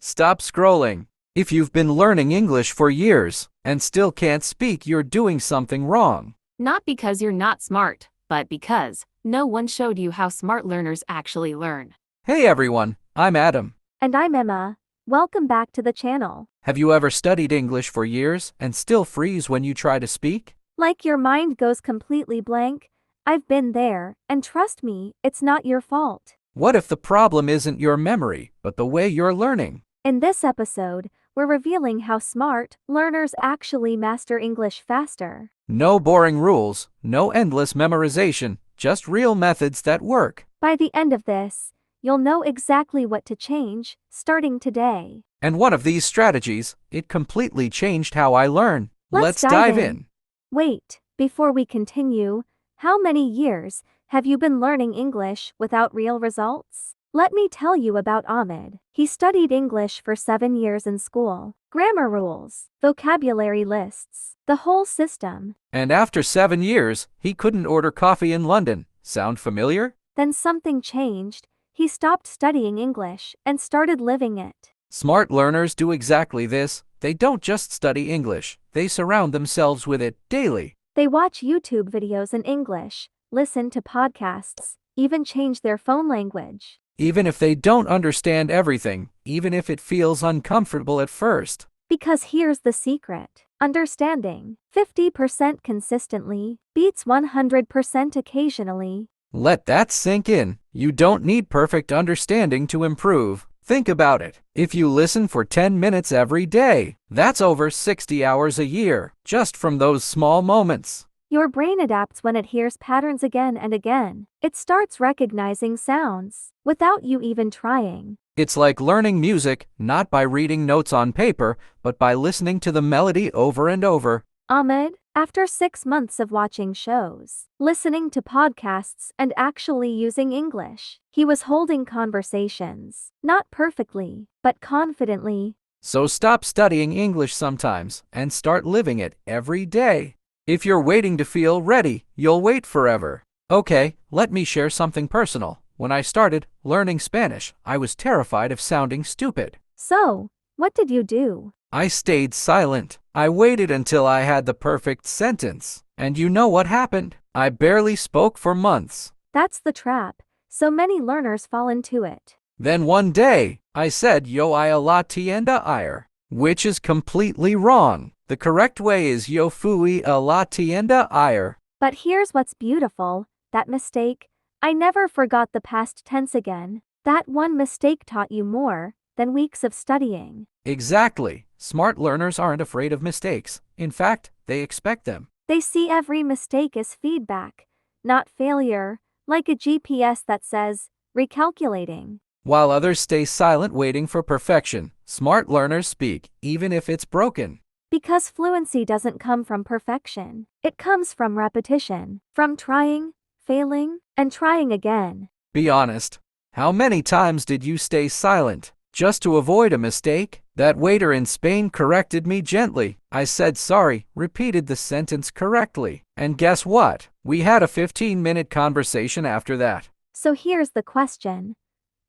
Stop scrolling. If you've been learning English for years and still can't speak, you're doing something wrong. Not because you're not smart, but because no one showed you how smart learners actually learn. Hey everyone, I'm Adam. And I'm Emma. Welcome back to the channel. Have you ever studied English for years and still freeze when you try to speak? Like your mind goes completely blank? I've been there, and trust me, it's not your fault. What if the problem isn't your memory, but the way you're learning? In this episode, we're revealing how smart learners actually master English faster. No boring rules, no endless memorization, just real methods that work. By the end of this, you'll know exactly what to change, starting today. And one of these strategies, it completely changed how I learn. Let's dive in. Wait, before we continue, how many years have you been learning English without real results? Let me tell you about Ahmed. He studied English for 7 years in school. Grammar rules, vocabulary lists, the whole system. And after 7 years, he couldn't order coffee in London. Sound familiar? Then something changed. He stopped studying English and started living it. Smart learners do exactly this. They don't just study English, they surround themselves with it daily. They watch YouTube videos in English, listen to podcasts, even change their phone language. Even if they don't understand everything, even if it feels uncomfortable at first. Because here's the secret. Understanding 50% consistently beats 100% occasionally. Let that sink in. You don't need perfect understanding to improve. Think about it. If you listen for 10 minutes every day, that's over 60 hours a year, just from those small moments. Your brain adapts when it hears patterns again and again. It starts recognizing sounds without you even trying. It's like learning music, not by reading notes on paper, but by listening to the melody over and over. Ahmed, after 6 months of watching shows, listening to podcasts, and actually using English, he was holding conversations, not perfectly, but confidently. So stop studying English sometimes and start living it every day. If you're waiting to feel ready, you'll wait forever. Okay, let me share something personal. When I started learning Spanish, I was terrified of sounding stupid. So, what did you do? I stayed silent. I waited until I had the perfect sentence. And you know what happened? I barely spoke for months. That's the trap. So many learners fall into it. Then one day, I said yo I a la tienda ir, which is completely wrong. The correct way is yo fui a la tienda ir. But here's what's beautiful. That mistake, I never forgot the past tense again. That one mistake taught you more than weeks of studying. Exactly. Smart learners aren't afraid of mistakes. In fact, they expect them. They see every mistake as feedback, not failure, like a GPS that says, recalculating. While others stay silent waiting for perfection, smart learners speak, even if it's broken. Because fluency doesn't come from perfection. It comes from repetition, from trying, failing, and trying again. Be honest. How many times did you stay silent just to avoid a mistake? That waiter in Spain corrected me gently. I said sorry, repeated the sentence correctly. And guess what? We had a 15-minute conversation after that. So here's the question.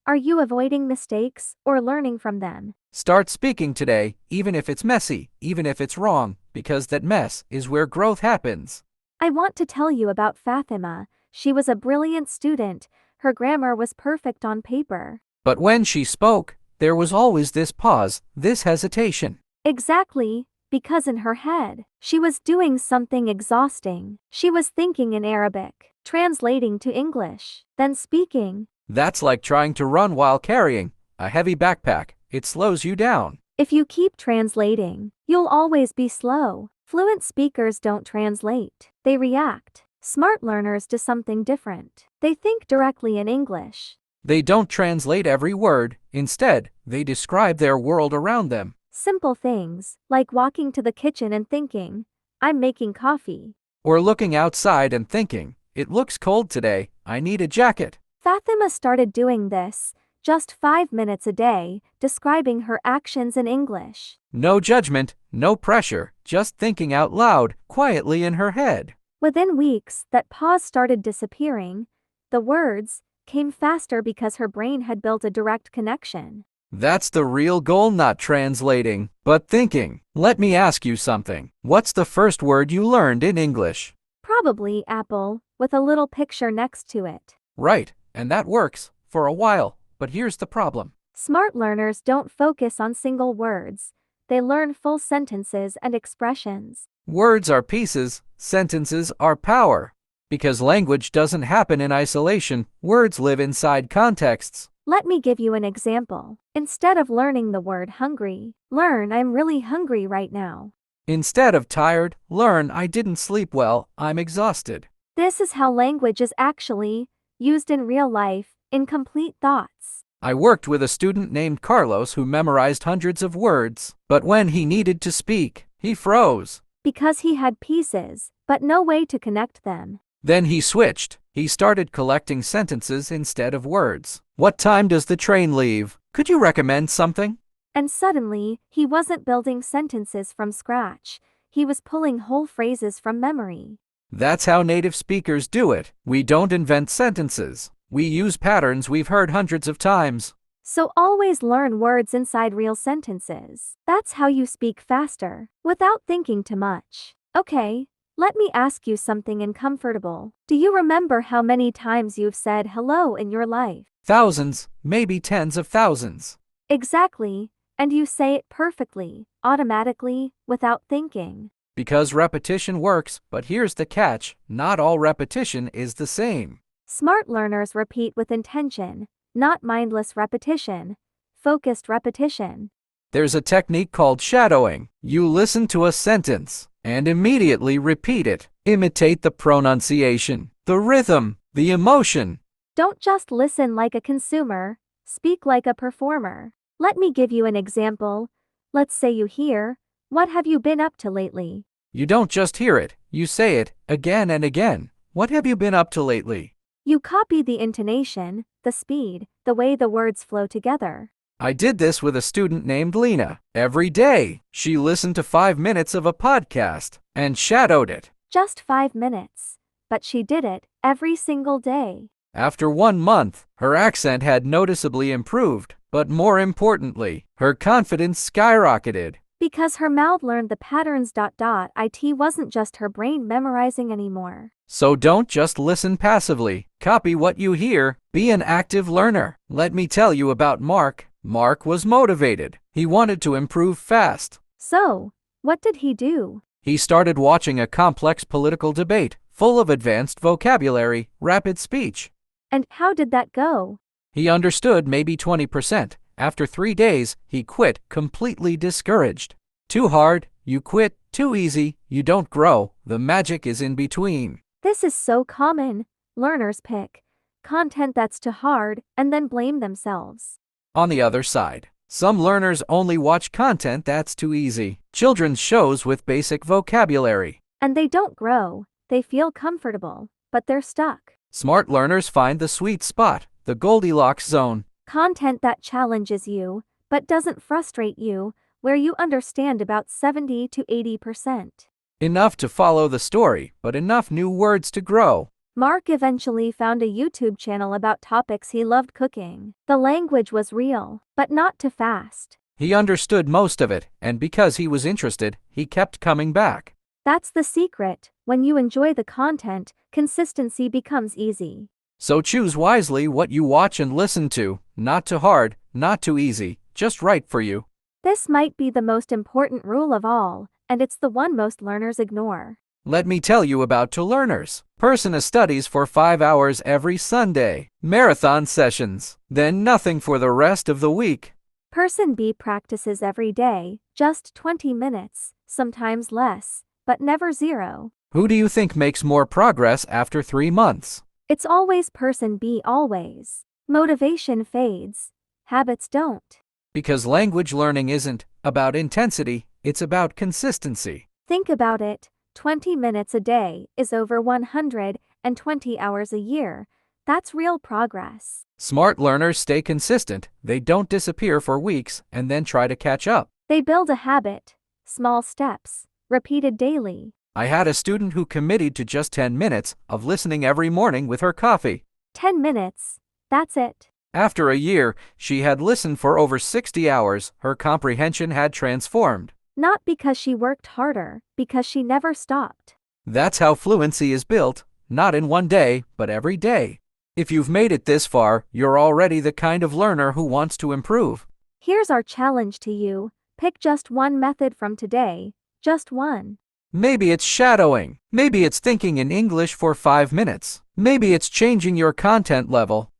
Are you avoiding mistakes or learning from them? Start speaking today, even if it's messy, even if it's wrong, because that mess is where growth happens. I want to tell you about Fatima. She was a brilliant student. Her grammar was perfect on paper. But when she spoke, there was always this pause, this hesitation. Exactly, because in her head, she was doing something exhausting. She was thinking in Arabic, translating to English, then speaking. That's like trying to run while carrying a heavy backpack. It slows you down. If you keep translating, you'll always be slow. Fluent speakers don't translate. They react. Smart learners do something different. They think directly in English. They don't translate every word. Instead, they describe their world around them. Simple things, like walking to the kitchen and thinking, I'm making coffee. Or looking outside and thinking, it looks cold today, I need a jacket. Fatima started doing this, just 5 minutes a day, describing her actions in English. No judgment, no pressure, just thinking out loud, quietly in her head. Within weeks, that pause started disappearing. The words came faster because her brain had built a direct connection. That's the real goal, not translating, but thinking. Let me ask you something. What's the first word you learned in English? Probably apple, with a little picture next to it. Right, and that works for a while, but here's the problem. Smart learners don't focus on single words. They learn full sentences and expressions. Words are pieces, sentences are power. Because language doesn't happen in isolation, words live inside contexts. Let me give you an example. Instead of learning the word hungry, learn I'm really hungry right now. Instead of tired, learn I didn't sleep well, I'm exhausted. This is how language is actually used in real life, in complete thoughts. I worked with a student named Carlos who memorized hundreds of words, but when he needed to speak, he froze. Because he had pieces, but no way to connect them. Then he switched. He started collecting sentences instead of words. What time does the train leave? Could you recommend something? And suddenly, he wasn't building sentences from scratch. He was pulling whole phrases from memory. That's how native speakers do it. We don't invent sentences. We use patterns we've heard hundreds of times. So always learn words inside real sentences. That's how you speak faster, without thinking too much. Okay, let me ask you something uncomfortable. Do you remember how many times you've said hello in your life? Thousands, maybe tens of thousands. Exactly, and you say it perfectly, automatically, without thinking. Because repetition works, but here's the catch, not all repetition is the same. Smart learners repeat with intention, not mindless repetition, focused repetition. There's a technique called shadowing. You listen to a sentence and immediately repeat it. Imitate the pronunciation, the rhythm, the emotion. Don't just listen like a consumer, speak like a performer. Let me give you an example. Let's say you hear, "What have you been up to lately?" You don't just hear it, you say it again and again. What have you been up to lately? You copy the intonation, the speed, the way the words flow together. I did this with a student named Lena. Every day, she listened to 5 minutes of a podcast and shadowed it. Just 5 minutes. But she did it every single day. After 1 month, her accent had noticeably improved, but more importantly, her confidence skyrocketed. Because her mouth learned the patterns. It wasn't just her brain memorizing anymore. So don't just listen passively. Copy what you hear. Be an active learner. Let me tell you about Mark. Mark was motivated. He wanted to improve fast. So, what did he do? He started watching a complex political debate, full of advanced vocabulary, rapid speech. And how did that go? He understood maybe 20%. After 3 days, he quit, completely discouraged. Too hard, you quit. Too easy, you don't grow. The magic is in between. This is so common. Learners pick content that's too hard and then blame themselves. On the other side, some learners only watch content that's too easy. Children's shows with basic vocabulary. And they don't grow. They feel comfortable, but they're stuck. Smart learners find the sweet spot, the Goldilocks zone. Content that challenges you, but doesn't frustrate you, where you understand about 70 to 80%. Enough to follow the story, but enough new words to grow. Mark eventually found a YouTube channel about topics he loved: cooking. The language was real, but not too fast. He understood most of it, and because he was interested, he kept coming back. That's the secret. When you enjoy the content, consistency becomes easy. So choose wisely what you watch and listen to. Not too hard, not too easy, just right for you. This might be the most important rule of all, and it's the one most learners ignore. Let me tell you about To Learners. Person studies for 5 hours every Sunday. Marathon sessions. Then nothing for the rest of the week. Person B practices every day, just 20 minutes, sometimes less, but never zero. Who do you think makes more progress after 3 months? It's always person B, always. Motivation fades. Habits don't. Because language learning isn't about intensity, it's about consistency. Think about it. 20 minutes a day is over 120 hours a year. That's real progress. Smart learners stay consistent. They don't disappear for weeks and then try to catch up. They build a habit. Small steps, repeated daily. I had a student who committed to just 10 minutes of listening every morning with her coffee. 10 minutes. That's it. After a year, she had listened for over 60 hours. Her comprehension had transformed. Not because she worked harder, because she never stopped. That's how fluency is built, not in one day, but every day. If you've made it this far, you're already the kind of learner who wants to improve. Here's our challenge to you. Pick just one method from today, just one. Maybe it's shadowing. Maybe it's thinking in English for 5 minutes. Maybe it's changing your content level.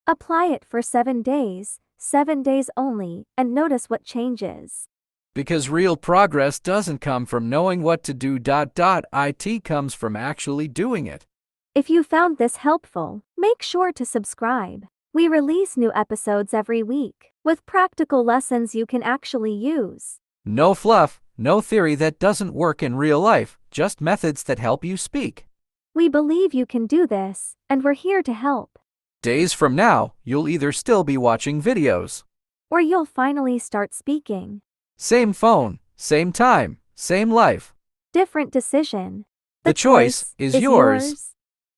Apply it for 7 days, 7 days only, and notice what changes. Because real progress doesn't come from knowing what to do. It comes from actually doing it. If you found this helpful, make sure to subscribe. We release new episodes every week, with practical lessons you can actually use. No fluff, no theory that doesn't work in real life, just methods that help you speak. We believe you can do this, and we're here to help. Days from now, you'll either still be watching videos, or you'll finally start speaking. Same phone, same time, same life. Different decision. The choice is yours.